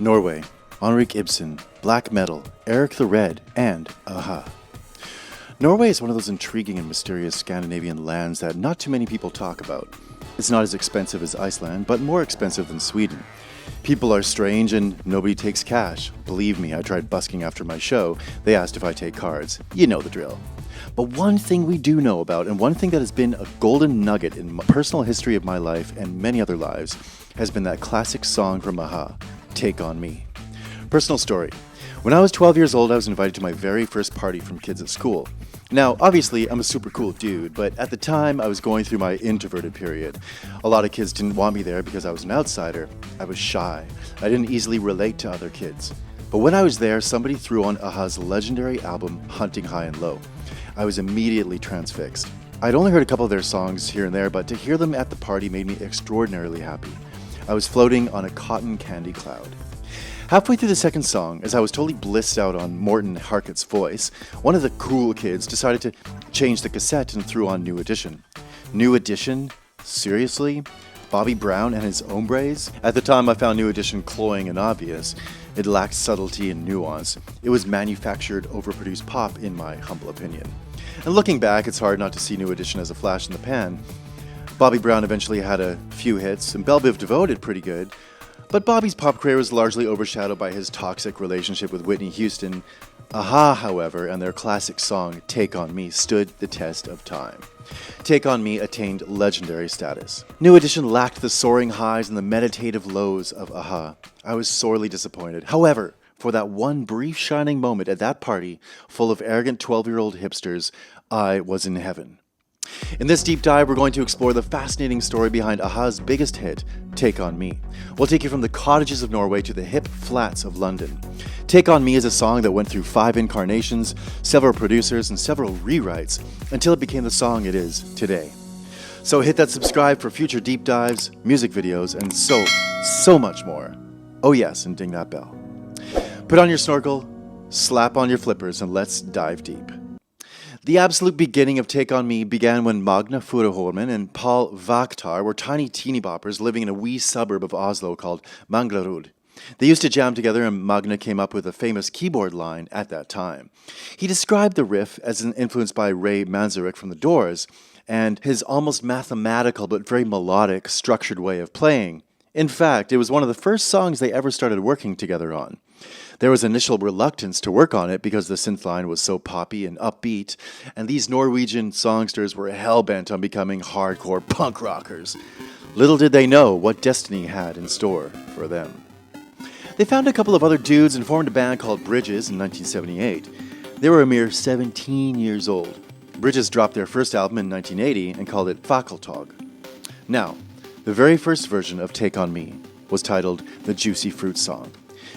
Norway, Henrik Ibsen, black metal, Eric the Red, and a-ha. Norway is one of those intriguing and mysterious Scandinavian lands that not too many people talk about. It's not as expensive as Iceland, but more expensive than Sweden. People are strange and nobody takes cash. Believe me, I tried busking after my show. They asked if I take cards. You know the drill. But one thing we do know about, and one thing that has been a golden nugget in the personal history of my life and many other lives, has been that classic song from a-ha, Take On Me. Personal story. When I was 12 years old, I was invited to my very first party from kids at school. Now, obviously, I'm a super cool dude, but at the time, I was going through my introverted period. A lot of kids didn't want me there because I was an outsider. I was shy. I didn't easily relate to other kids. But when I was there, somebody threw on a-ha's legendary album, Hunting High and Low. I was immediately transfixed. I'd only heard a couple of their songs here and there, but to hear them at the party made me extraordinarily happy. I was floating on a cotton candy cloud. Halfway through the second song, as I was totally blissed out on Morten Harket's voice, one of the cool kids decided to change the cassette and threw on New Edition. New Edition? Seriously? Bobby Brown and his hombres? At the time, I found New Edition cloying and obvious. It lacked subtlety and nuance. It was manufactured, overproduced pop, in my humble opinion. And looking back, it's hard not to see New Edition as a flash in the pan. Bobby Brown eventually had a few hits, and Belle Biv DeVoe did pretty good. But Bobby's pop career was largely overshadowed by his toxic relationship with Whitney Houston. a-ha, however, and their classic song, Take On Me, stood the test of time. Take On Me attained legendary status. New Edition lacked the soaring highs and the meditative lows of a-ha. I was sorely disappointed. However, for that one brief shining moment at that party, full of arrogant 12-year-old hipsters, I was in heaven. In this deep dive, we're going to explore the fascinating story behind a-ha's biggest hit, Take On Me. We'll take you from the cottages of Norway to the hip flats of London. Take On Me is a song that went through 5 incarnations, several producers, and several rewrites, until it became the song it is today. So hit that subscribe for future deep dives, music videos, and so much more. Oh yes, and ding that bell. Put on your snorkel, slap on your flippers, and let's dive deep. The absolute beginning of Take On Me began when Magne Furuholmen and Paul Waaktaar were tiny teeny boppers living in a wee suburb of Oslo called Manglerud. They used to jam together, and Magne came up with a famous keyboard line at that time. He described the riff as an influence by Ray Manzarek from The Doors, and his almost mathematical but very melodic, structured way of playing. In fact, it was one of the first songs they ever started working together on. There was initial reluctance to work on it because the synth line was so poppy and upbeat, and these Norwegian songsters were hell-bent on becoming hardcore punk rockers. Little did they know what destiny had in store for them. They found a couple of other dudes and formed a band called Bridges in 1978. They were a mere 17 years old. Bridges dropped their first album in 1980 and called it Fakkeltog. Now, the very first version of Take On Me was titled The Juicy Fruit Song.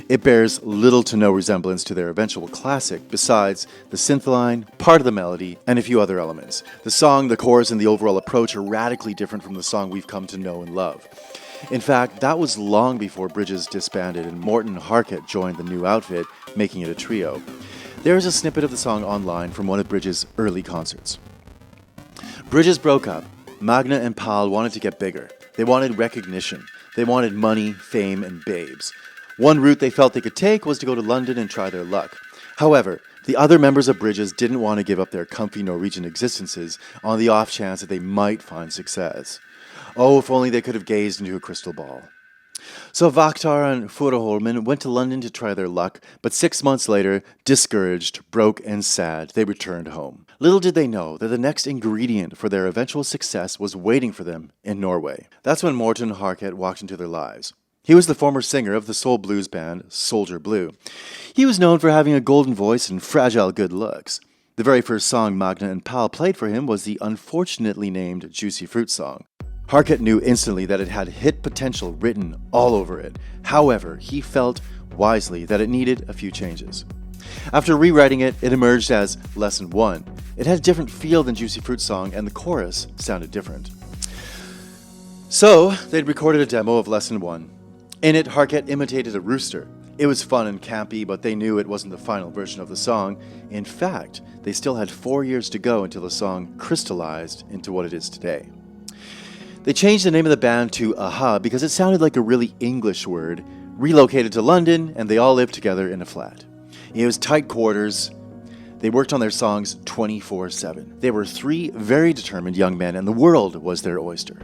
It bears little to no resemblance to their eventual classic, besides the synth line, part of the melody, and a few other elements. The song, the chorus, and the overall approach are radically different from the song we've come to know and love. In fact, that was long before Bridges disbanded and Morten Harket joined the new outfit, making it a trio. There is a snippet of the song online from one of Bridges' early concerts. Bridges broke up. Magne and Paul wanted to get bigger. They wanted recognition. They wanted money, fame, and babes. One route they felt they could take was to go to London and try their luck. However, the other members of Bridges didn't want to give up their comfy Norwegian existences on the off chance that they might find success. Oh, if only they could have gazed into a crystal ball. So Waaktaar and Furuholmen went to London to try their luck, but 6 months later, discouraged, broke, and sad, they returned home. Little did they know that the next ingredient for their eventual success was waiting for them in Norway. That's when Morten Harket walked into their lives. He was the former singer of the soul blues band Soldier Blue. He was known for having a golden voice and fragile good looks. The very first song Magne and Paul played for him was the unfortunately named Juicy Fruit Song. Harket knew instantly that it had hit potential written all over it. However, he felt wisely that it needed a few changes. After rewriting it, it emerged as Lesson 1. It had a different feel than Juicy Fruit Song, and the chorus sounded different. So, they'd recorded a demo of Lesson 1. In it, Harket imitated a rooster. It was fun and campy, but they knew it wasn't the final version of the song. In fact, they still had 4 years to go until the song crystallized into what it is today. They changed the name of the band to a-ha because it sounded like a really English word, relocated to London, and they all lived together in a flat. It was tight quarters. They worked on their songs 24/7. They were three very determined young men, and the world was their oyster.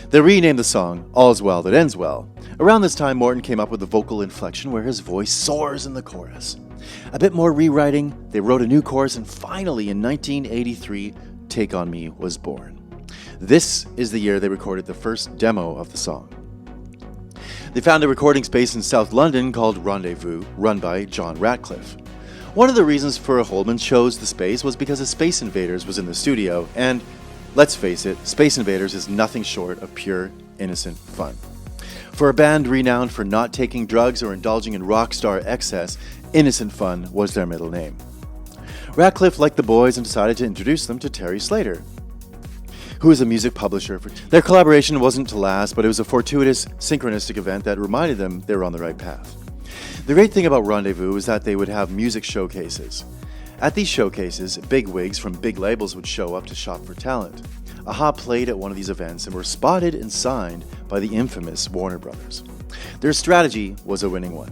They renamed the song All's Well That Ends Well. Around this time, Morton came up with a vocal inflection where his voice soars in the chorus. A bit more rewriting, they wrote a new chorus, and finally in 1983, Take On Me was born. This is the year they recorded the first demo of the song. They found a recording space in South London called Rendezvous, run by John Ratcliffe. One of the reasons Fur Holman chose the space was because the Space Invaders was in the studio, and let's face it, Space Invaders is nothing short of pure, innocent fun. For a band renowned for not taking drugs or indulging in rock star excess, Innocent Fun was their middle name. Ratcliffe liked the boys and decided to introduce them to Terry Slater, who is a music publisher. Their collaboration wasn't to last, but it was a fortuitous, synchronistic event that reminded them they were on the right path. The great thing about Rendezvous was that they would have music showcases. At these showcases, bigwigs from big labels would show up to shop for talent. a-ha played at one of these events and were spotted and signed by the infamous Warner Brothers. Their strategy was a winning one.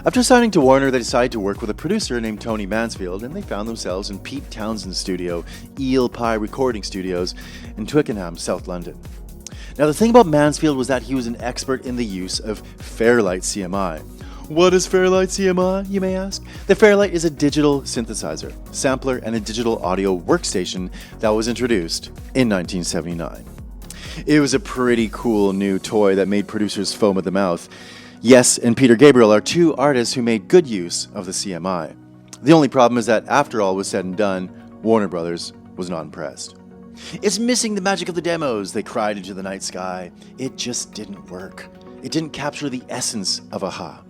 After signing to Warner, they decided to work with a producer named Tony Mansfield, and they found themselves in Pete Townshend's studio, Eel Pie Recording Studios, in Twickenham, South London. Now, the thing about Mansfield was that he was an expert in the use of Fairlight CMI. What is Fairlight CMI, you may ask? The Fairlight is a digital synthesizer, sampler, and a digital audio workstation that was introduced in 1979. It was a pretty cool new toy that made producers foam at the mouth. Yes and Peter Gabriel are two artists who made good use of the CMI. The only problem is that after all was said and done, Warner Brothers was not impressed. "It's missing the magic of the demos," they cried into the night sky. It just didn't work. It didn't capture the essence of a-ha.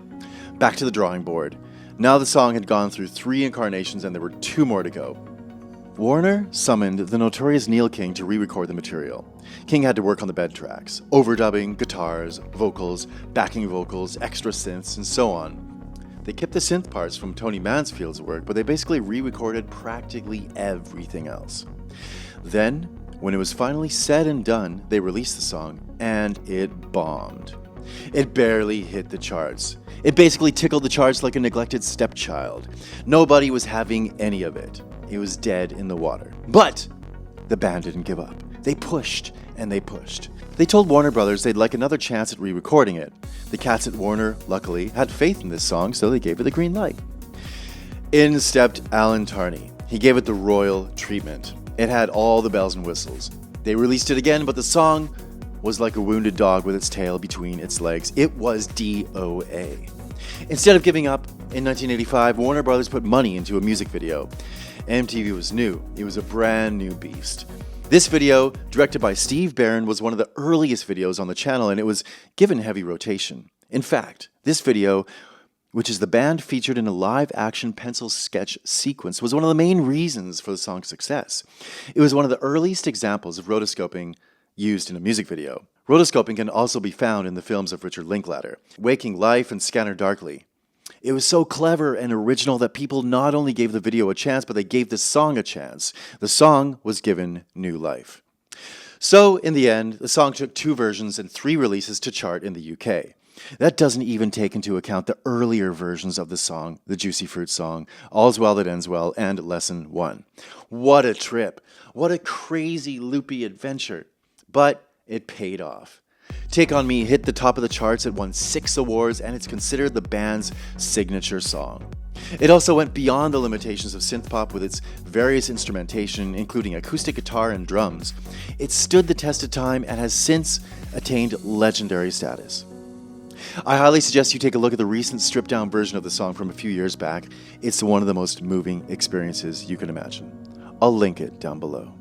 Back to the drawing board. Now the song had gone through 3 incarnations and there were 2 more to go. Warner summoned the notorious Neil King to re-record the material. King had to work on the bed tracks, overdubbing, guitars, vocals, backing vocals, extra synths, and so on. They kept the synth parts from Tony Mansfield's work, but they basically re-recorded practically everything else. Then, when it was finally said and done, they released the song, and it bombed. It barely hit the charts. It basically tickled the charts like a neglected stepchild. Nobody was having any of it. It was dead in the water. But the band didn't give up. They pushed and they pushed. They told Warner Brothers they'd like another chance at re-recording it. The cats at Warner, luckily, had faith in this song, so they gave it the green light. In stepped Alan Tarney. He gave it the royal treatment. It had all the bells and whistles. They released it again, but the song was like a wounded dog with its tail between its legs. It was DOA. Instead of giving up, in 1985, Warner Brothers put money into a music video. MTV was new. It was a brand new beast. This video, directed by Steve Barron, was one of the earliest videos on the channel, and it was given heavy rotation. In fact, this video, which is the band featured in a live-action pencil sketch sequence, was one of the main reasons for the song's success. It was one of the earliest examples of rotoscoping used in a music video. Rotoscoping can also be found in the films of Richard Linklater, Waking Life and Scanner Darkly. It was so clever and original that people not only gave the video a chance, but they gave the song a chance. The song was given new life. So, in the end, the song took 2 versions and 3 releases to chart in the UK. That doesn't even take into account the earlier versions of the song, the Juicy Fruit song, All's Well That Ends Well, and Lesson 1. What a trip. What a crazy, loopy adventure. But it paid off. Take On Me hit the top of the charts, it won 6 awards, and it's considered the band's signature song. It also went beyond the limitations of synthpop with its various instrumentation, including acoustic guitar and drums. It stood the test of time and has since attained legendary status. I highly suggest you take a look at the recent stripped-down version of the song from a few years back. It's one of the most moving experiences you can imagine. I'll link it down below.